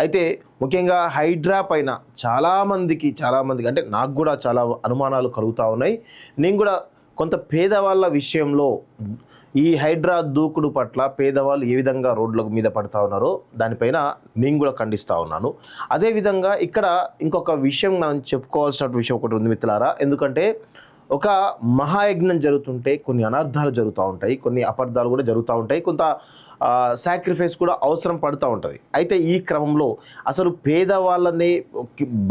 అయితే ముఖ్యంగా హైడ్రా పైన చాలామందికి అంటే నాకు కూడా చాలా అనుమానాలు కలుగుతూ ఉన్నాయి. నేను కూడా కొంత పేదవాళ్ళ విషయంలో ఈ హైడ్రా దూకుడు పట్ల పేదవాళ్ళు ఏ విధంగా రోడ్ల మీద పడుతూ ఉన్నారో దానిపైన నేను కూడా ఖండిస్తూ ఉన్నాను. అదేవిధంగా ఇక్కడ ఇంకొక విషయం మనం చెప్పుకోవాల్సిన విషయం ఒకటి ఉంది మిత్రులారా. ఎందుకంటే ఒక మహాయజ్ఞం జరుగుతుంటే కొన్ని అనర్థాలు జరుగుతూ ఉంటాయి, కొన్ని అపార్థాలు కూడా జరుగుతూ ఉంటాయి, కొంత సాక్రిఫైస్ కూడా అవసరం పడుతూ ఉంటుంది. అయితే ఈ క్రమంలో అసలు పేదవాళ్ళని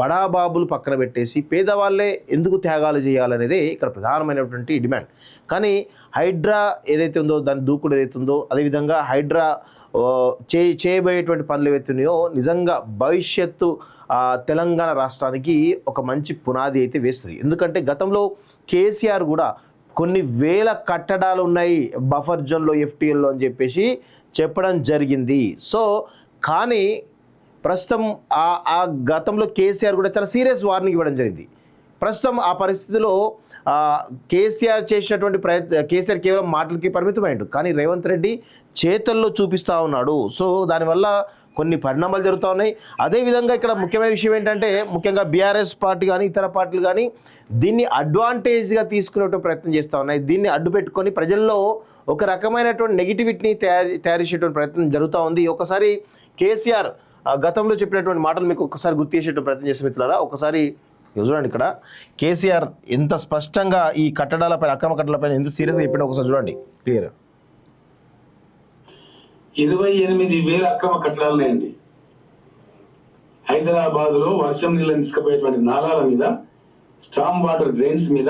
బడాబాబులు పక్కన పెట్టేసి పేదవాళ్ళే ఎందుకు త్యాగాలు చేయాలనేదే ఇక్కడ ప్రధానమైనటువంటి డిమాండ్. కానీ హైడ్రా ఏదైతే ఉందో దాని దూకుడు ఏదైతే ఉందో, అదేవిధంగా హైడ్రా చేయబోయేటువంటి పనులు ఏవైతే ఉన్నాయో నిజంగా భవిష్యత్తు తెలంగాణ రాష్ట్రానికి ఒక మంచి పునాది అయితే వేస్తుంది. ఎందుకంటే గతంలో కేసీఆర్ కూడా కొన్ని వేల కట్టడాలు ఉన్నాయి బఫర్ జోన్లో, ఎఫ్టీఎల్లో అని చెప్పేసి చెప్పడం జరిగింది. సో కానీ ప్రస్తుతం ఆ గతంలో కేసీఆర్ కూడా చాలా సీరియస్ వార్నింగ్ ఇవ్వడం జరిగింది. ప్రస్తుతం ఆ పరిస్థితిలో కేసీఆర్ చేసినటువంటి కేసీఆర్ కేవలం మాటలకి పరిమితమైండు, కానీ రేవంత్ రెడ్డి చేతల్లో చూపిస్తూ ఉన్నాడు. సో దానివల్ల కొన్ని పరిణామాలు జరుగుతూ ఉన్నాయి. అదేవిధంగా ఇక్కడ ముఖ్యమైన విషయం ఏంటంటే ముఖ్యంగా బీఆర్ఎస్ పార్టీ కానీ ఇతర పార్టీలు కానీ దీన్ని అడ్వాంటేజ్గా తీసుకునే ప్రయత్నం చేస్తూ ఉన్నాయి. దీన్ని అడ్డు పెట్టుకొని ప్రజల్లో ఒక రకమైనటువంటి నెగిటివిటీని తయారు చేసేటువంటి ప్రయత్నం జరుగుతూ ఉంది. ఒకసారి కేసీఆర్ గతంలో చెప్పినటువంటి మాటలు మీకు ఒకసారి గుర్తు చేసేటువంటి ప్రయత్నం చేసే మిత్రులారా. ఒకసారి చూడండి, ఇక్కడ కేసీఆర్ ఎంత స్పష్టంగా ఈ కట్టడాలపై, అక్రమ కట్టడాలపై ఎంత సీరియస్గా చెప్పినా ఒకసారి చూడండి క్లియర్. 28,000 అక్రమ కట్టడాలున్నాయండి. హైదరాబాద్ లో వర్షం నీళ్ళని తీసుకుపోయేటువంటి నాలాల మీద, స్టామ్ వాటర్ డ్రైన్స్ మీద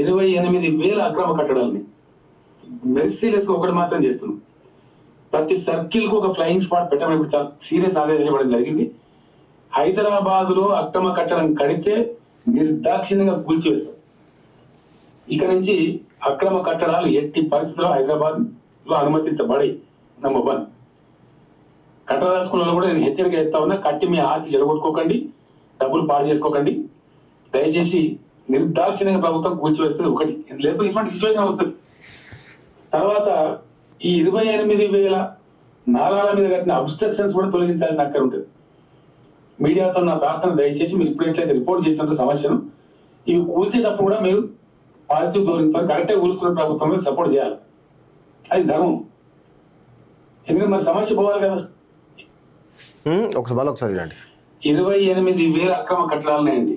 28,000 అక్రమ కట్టడాలని మెర్సీలెస్ ఒకటి మాత్రం చేస్తున్నాం. ప్రతి సర్కిల్ కు ఒక ఫ్లయింగ్ స్పాట్ పెట్టమని ఇప్పుడు చాలా సీరియస్ ఆదేశాలు ఇవ్వడం జరిగింది. హైదరాబాద్ లో అక్రమ కట్టడం కడితే నిర్దాక్షిణ్యంగా కూల్చివేస్తాం. ఇక నుంచి అక్రమ కట్టడాలు ఎట్టి పరిస్థితుల్లో హైదరాబాద్ లో అనుమతించబడి. నంబర్ 1, కట్టదలుచుకున్న కూడా నేను హెచ్చరిక చేస్తా ఉన్నా, కట్టి మీ ఆస్తి చెడగొట్టుకోకండి, డబ్బులు పాడు చేసుకోకండి. దయచేసి నిర్దాక్షిణ్యంగా ప్రభుత్వం కూల్చివేస్తుంది. ఒకటి, లేకపోతే ఇటువంటి సిచ్యువేషన్ వస్తుంది. తర్వాత ఈ 28,000 నాలాల మీద కట్టిన అబ్స్ట్రక్షన్స్ కూడా తొలగించాల్సిన అక్కర ఉంటుంది. మీడియాతో నా ప్రార్థన, దయచేసి మీరు ఇప్పుడు ఎట్లయితే రిపోర్ట్ చేసినట్టు సమస్యను ఇవి కూల్చేటప్పుడు కూడా మీరు పాజిటివ్ ధోరణితో కరెక్ట్గా కూల్చుకున్న ప్రభుత్వం మీద సపోర్ట్ చేయాలి. అది ధర్మం. ఎందుకంటే మరి సమస్య పోవాలి కదా. ఒకసారి 28,000 అక్రమ కట్టడాలున్నాయండి.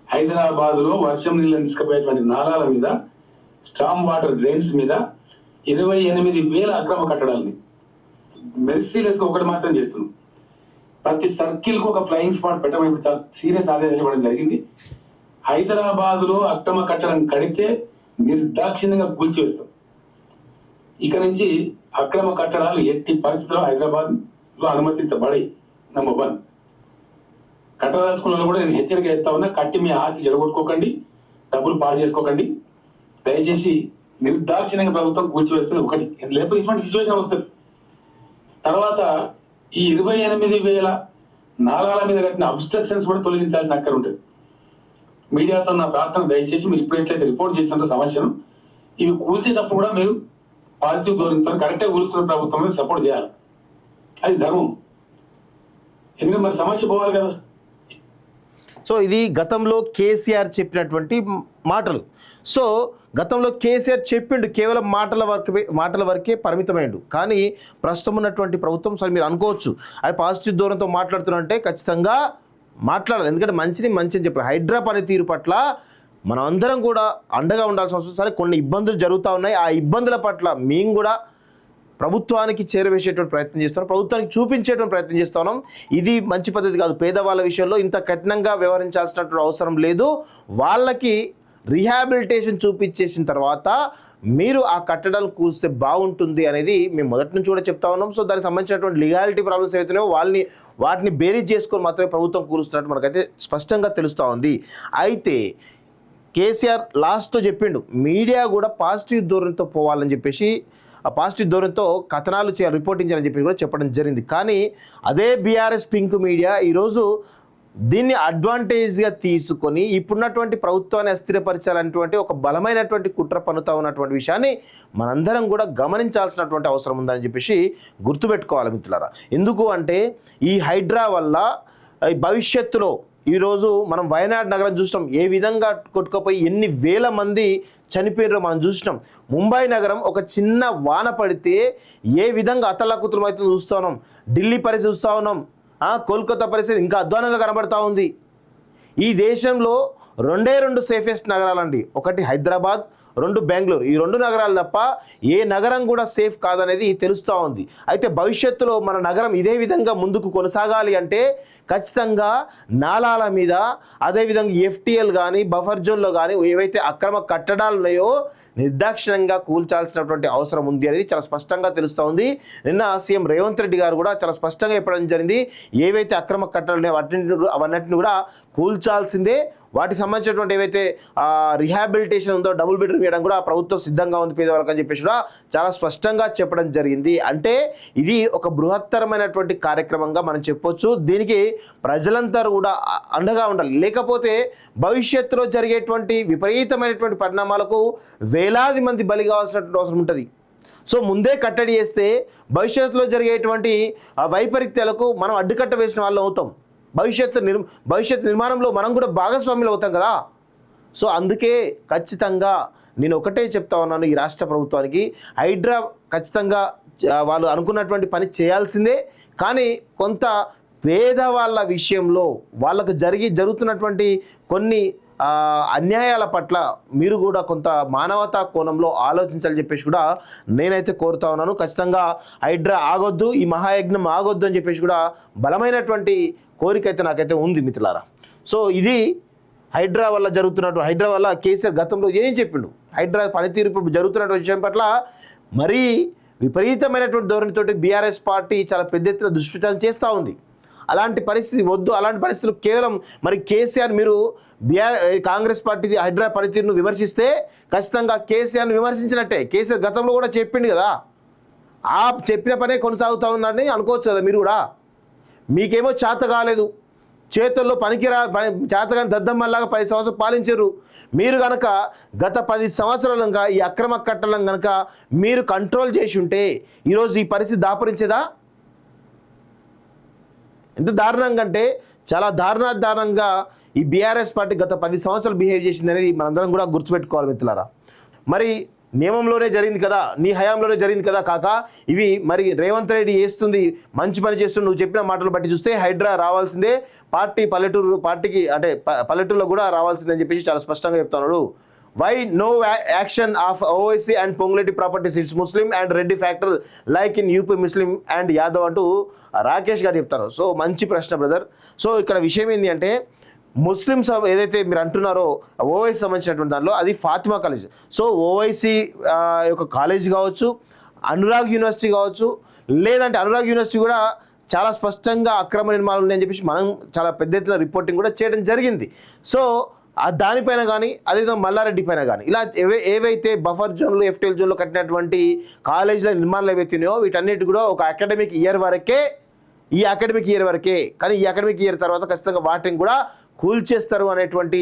హైదరాబాద్ లో వర్షం నీళ్ళని తీసుకుపోయేటువంటి నాలాల మీద, స్టామ్ వాటర్ డ్రైన్స్ మీద 28,000 అక్రమ కట్టడాలని మెర్సీలెస్ ఒకటి మాత్రం చేస్తున్నాం. ప్రతి సర్కిల్ కు ఒక ఫ్లయింగ్ స్పాట్ పెట్టమని ఇప్పుడు చాలా సీరియస్ ఆదేశాలు ఇవ్వడం జరిగింది. హైదరాబాద్ లో అక్రమ కట్టడం కడితే నిర్దాక్షిణ్యంగా కూల్చివేస్తాం. ఇక నుంచి అక్రమ కట్టడాలు ఎట్టి పరిస్థితుల్లో హైదరాబాద్ లో అనుమతించబడి. నంబర్ 1, కట్టదలుచుకున్న కూడా నేను హెచ్చరిక చేస్తా ఉన్నా, కట్టి మీ ఆస్తి చెడగొట్టుకోకండి, డబ్బులు పాడు చేసుకోకండి. దయచేసి నిర్దాక్షిణ్యంగా ప్రభుత్వం కూల్చివేస్తుంది. ఒకటి, లేకపోతే ఇటువంటి సిచ్యువేషన్ వస్తుంది. తర్వాత ఈ 28,000 నాలాల మీద కట్టిన అబ్స్ట్రక్షన్స్ కూడా తొలగించాల్సిన అక్కర ఉంటుంది. మీడియాతో నా ప్రార్థన, దయచేసి మీరు ఇప్పుడు ఎట్లయితే రిపోర్ట్ చేసినట్టు సమస్యను ఇవి కూల్చేటప్పుడు కూడా మీరు పాజిటివ్ ధోరణితో కరెక్ట్గా కూల్చుకున్న ప్రభుత్వం మీద సపోర్ట్ చేయాలి. అది ధర్మం. ఎందుకంటే మరి సమస్య పోవాలి కదా. సో ఇది గతంలో కేసీఆర్ చెప్పినటువంటి మాటలు. సో గతంలో కేసీఆర్ చెప్పిండు, కేవలం మాటల వరకే పరిమితమైండు. కానీ ప్రస్తుతం ఉన్నటువంటి ప్రభుత్వం, సరే మీరు అనుకోవచ్చు అది పాజిటివ్ ధోరణితో మాట్లాడుతున్నారంటే ఖచ్చితంగా మాట్లాడాలి. ఎందుకంటే మంచిని అని చెప్పారు. హైడ్రా పనితీరు పట్ల మనం అందరం కూడా అండగా ఉండాల్సిన అవసరం. సరే కొన్ని ఇబ్బందులు జరుగుతూ ఉన్నాయి, ఆ ఇబ్బందుల పట్ల మేము కూడా ప్రభుత్వానికి చేరవేసేటువంటి ప్రయత్నం చేస్తున్నాం, ప్రభుత్వానికి చూపించేటువంటి ప్రయత్నం చేస్తున్నాం. ఇది మంచి పద్ధతి కాదు. పేదవాళ్ళ విషయంలో ఇంత కఠినంగా వ్యవహరించాల్సినటువంటి అవసరం లేదు. వాళ్ళకి రీహాబిలిటేషన్ చూపించేసిన తర్వాత మీరు ఆ కట్టడాలు కూల్స్తే బాగుంటుంది అనేది మేము మొదటి నుంచి కూడా చెప్తా ఉన్నాం. సో దానికి సంబంధించినటువంటి లీగాలిటీ ప్రాబ్లమ్స్ ఏవైతున్నాయో వాటిని బేరీజ్ చేసుకొని మాత్రమే ప్రభుత్వం కూలుస్తున్నట్టు మనకైతే స్పష్టంగా తెలుస్తూ ఉంది. అయితే కేసీఆర్ లాస్ట్లో చెప్పిండు, మీడియా కూడా పాజిటివ్ ధోరణితో పోవాలని చెప్పేసి, ఆ పాజిటివ్ ధోరణితో కథనాలు చేయాలి, రిపోర్టింగ్ చేయాలని చెప్పి కూడా చెప్పడం జరిగింది. కానీ అదే బీఆర్ఎస్ పింక్ మీడియా ఈరోజు దీన్ని అడ్వాంటేజ్గా తీసుకొని ఇప్పుడున్నటువంటి ప్రభుత్వాన్ని అస్థిరపరచాలనేటువంటి ఒక బలమైనటువంటి కుట్ర పన్నుతా ఉన్నటువంటి విషయాన్ని మనందరం కూడా గమనించాల్సినటువంటి అవసరం ఉందని చెప్పేసి గుర్తుపెట్టుకోవాలి మిత్రులారా. ఎందుకు అంటే ఈ హైడ్రా వల్ల భవిష్యత్తులో ఈరోజు మనం వయనాడ్ నగరం చూసినాం, ఏ విధంగా కొట్టుకుపోయి ఎన్ని వేల మంది చనిపోయారో మనం చూసినాం. ముంబై నగరం ఒక చిన్న వాన పడితే ఏ విధంగా అతలాకుతలం అయితే చూస్తూ ఉన్నాం. ఢిల్లీ పరిస్థితి చూస్తూ ఉన్నాం. కోల్కతా పరిస్థితి ఇంకా అధ్వానంగా కనబడతా ఉంది. ఈ దేశంలో రెండు సేఫెస్ట్ నగరాలండి. ఒకటి హైదరాబాద్, 2 బెంగళూరు. ఈ 2 నగరాలు తప్ప ఏ నగరం కూడా సేఫ్ కాదనేది తెలుస్తూ ఉంది. అయితే భవిష్యత్తులో మన నగరం ఇదే విధంగా ముందుకు కొనసాగాలి అంటే ఖచ్చితంగా నాలాల మీద, అదేవిధంగా ఎఫ్టీఎల్ కానీ బఫర్ జోన్లో కానీ ఏవైతే అక్రమ కట్టడాలు ఉన్నాయో నిర్దాక్షిణ్యంగా కూల్చాల్సినటువంటి అవసరం ఉంది అనేది చాలా స్పష్టంగా తెలుస్తూ ఉంది. నిన్న సీఎం రేవంత్ రెడ్డి గారు కూడా చాలా స్పష్టంగా చెప్పడం జరిగింది. ఏవైతే అక్రమ కట్టడాలు ఉన్నాయో అవన్నింటిని కూడా కూల్చాల్సిందే. వాటికి సంబంధించినటువంటి ఏవైతే రిహాబిలిటేషన్ ఉందో, డబుల్ బెడ్రూమ్ ఇవ్వడం కూడా ప్రభుత్వం సిద్ధంగా ఉంది పేదవాళ్ళకి అని చెప్పేసి కూడా చాలా స్పష్టంగా చెప్పడం జరిగింది. అంటే ఇది ఒక బృహత్తరమైనటువంటి కార్యక్రమంగా మనం చెప్పొచ్చు. దీనికి ప్రజలంతా కూడా అండగా ఉండాలి. లేకపోతే భవిష్యత్తులో జరిగేటువంటి విపరీతమైనటువంటి పరిణామాలకు వేలాది మంది బలి కావాల్సినటువంటి అవసరం ఉంటుంది. సో ముందే కట్టడి చేస్తే భవిష్యత్తులో జరిగేటువంటి వైపరీత్యాలకు మనం అడ్డుకట్ట వేసిన వాళ్ళు అవుతాం. భవిష్యత్ నిర్మాణంలో మనం కూడా భాగస్వాములు అవుతాం కదా. సో అందుకే ఖచ్చితంగా నేను ఒకటే చెప్తా ఉన్నాను, ఈ రాష్ట్ర ప్రభుత్వానికి హైడ్రా ఖచ్చితంగా వాళ్ళు అనుకున్నటువంటి పని చేయాల్సిందే. కానీ కొంత పేదవాళ్ళ విషయంలో వాళ్ళకు జరుగుతున్నటువంటి కొన్ని అన్యాయాల పట్ల మీరు కూడా కొంత మానవతా కోణంలో ఆలోచించాలని చెప్పేసి కూడా నేనైతే కోరుతా ఉన్నాను. ఖచ్చితంగా హైడ్రా ఆగొద్దు, ఈ మహాయజ్ఞం ఆగొద్దు అని చెప్పేసి కూడా బలమైనటువంటి కోరిక అయితే నాకైతే ఉంది మిత్రులారా. సో ఇది హైడ్రా వల్ల కేసీఆర్ గతంలో ఏం చెప్పిండు, హైడ్రా పనితీరు ఇప్పుడు జరుగుతున్నటువంటి విషయం పట్ల మరీ విపరీతమైనటువంటి ధోరణితోటి బీఆర్ఎస్ పార్టీ చాలా పెద్ద ఎత్తున దుష్ప్రచారం చేస్తూ ఉంది. అలాంటి పరిస్థితి వద్దు. అలాంటి పరిస్థితులు కేవలం మరి కేసీఆర్ మీరు కాంగ్రెస్ పార్టీ హైడ్రా పనితీరును విమర్శిస్తే ఖచ్చితంగా కేసీఆర్ను విమర్శించినట్టే. కేసీఆర్ గతంలో కూడా చెప్పిండు కదా, చెప్పిన పనే కొనసాగుతూ ఉన్నారని అనుకోవచ్చు కదా మీరు కూడా. మీకేమో చేత కాలేదు, చేతుల్లో చేతగాని దద్దమ్మల్లాగా 10 సంవత్సరాలు పాలించారు. మీరు కనుక గత 10 సంవత్సరాలుగా ఈ అక్రమ కట్టడం కనుక మీరు కంట్రోల్ చేసి ఉంటే ఈరోజు ఈ పరిస్థితి దాపురించేదా? ఎంత దారుణంగా అంటే చాలా దారుణంగా ఈ బీఆర్ఎస్ పార్టీ గత 10 సంవత్సరాలు బిహేవ్ చేసిందని మనందరం కూడా గుర్తుపెట్టుకోవాలి మిత్రులారా. మరి నియమంలోనే జరిగింది కదా, నీ హయాంలోనే జరిగింది కదా కాక, ఇవి మరి రేవంత్ రెడ్డి చేస్తుంది మంచి పని చేస్తుంది. నువ్వు చెప్పిన మాటలు బట్టి చూస్తే హైడ్రా రావాల్సిందే, పార్టీకి అంటే పల్లెటూరులో కూడా రావాల్సిందే అని చెప్పేసి చాలా స్పష్టంగా చెప్తున్నాడు. Why no action of Owaisi and Ponguleti properties, it's Muslim and Reddy factor like in UP Muslim and Yadav అంటూ రాకేష్ గారు చెప్తారు. సో మంచి ప్రశ్న బ్రదర్. సో ఇక్కడ విషయం ఏంటి అంటే ముస్లిమ్స్ ఏదైతే మీరు అంటున్నారో ఓవైసీ సంబంధించినటువంటి దానిలో అది ఫాతిమా కాలేజ్. సో ఓవైసీ యొక్క కాలేజ్ కావచ్చు, అనురాగ్ యూనివర్సిటీ కావచ్చు, లేదంటే అనురాగ్ యూనివర్సిటీ కూడా చాలా స్పష్టంగా అక్రమ నిర్మాణాలు ఉన్నాయని చెప్పేసి మనం చాలా పెద్ద ఎత్తున రిపోర్టింగ్ కూడా చేయడం జరిగింది. సో దానిపైన కానీ అదేవిధంగా మల్లారెడ్డి పైన కానీ ఇలా ఏవైతే బఫర్ జోన్లు ఎఫ్టీఎల్ జోన్లో కట్టినటువంటి కాలేజీల నిర్మాణాలు ఏవైతే ఉన్నాయో వీటన్నిటి కూడా ఒక అకాడమిక్ ఇయర్ వరకే, కానీ ఈ అకాడమిక్ ఇయర్ తర్వాత ఖచ్చితంగా వాటిని కూడా కూల్చేస్తారు అనేటువంటి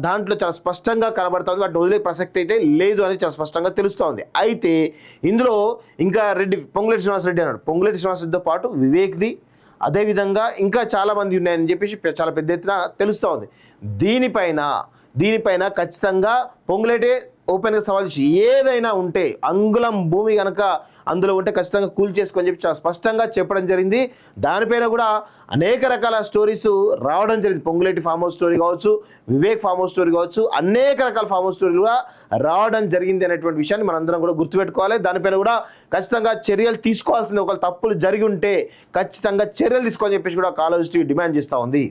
దాంట్లో చాలా స్పష్టంగా కనబడుతుంది. వాటిని వదిలే ప్రసక్తి అయితే లేదు అనేది చాలా స్పష్టంగా తెలుస్తోంది. అయితే ఇందులో ఇంకా పొంగులేటి శ్రీనివాసరెడ్డి అన్నాడు. పొంగులేటి శ్రీనివాసరెడ్డితో పాటు వివేక్ది, అదేవిధంగా ఇంకా చాలామంది ఉన్నాయని చెప్పేసి చాలా పెద్ద ఎత్తున తెలుస్తూ ఉంది. దీనిపైన ఖచ్చితంగా పొంగులేటే ఓపెన్గా సవాల్ చేసి ఏదైనా ఉంటే అంగుళం భూమి కనుక అందులో ఉంటే ఖచ్చితంగా కూల్ చేసుకొని చెప్పి చాలా స్పష్టంగా చెప్పడం జరిగింది. దానిపైన కూడా అనేక రకాల స్టోరీస్ రావడం జరిగింది. పొంగులేటి ఫామ్ హౌస్ స్టోరీ కావచ్చు, వివేక్ ఫామ్ హౌస్ స్టోరీ కావచ్చు, అనేక రకాల ఫామ్ హౌస్ స్టోరీలు కూడా రావడం జరిగింది అనేటువంటి విషయాన్ని మనందరం కూడా గుర్తుపెట్టుకోవాలి. దానిపైన కూడా ఖచ్చితంగా చర్యలు తీసుకోవాల్సింది. ఒకవేళ తప్పులు జరిగి ఉంటే ఖచ్చితంగా చర్యలు తీసుకోవాలని చెప్పేసి కూడా కాలేజ్ టీవీ డిమాండ్ చేస్తూ ఉంది.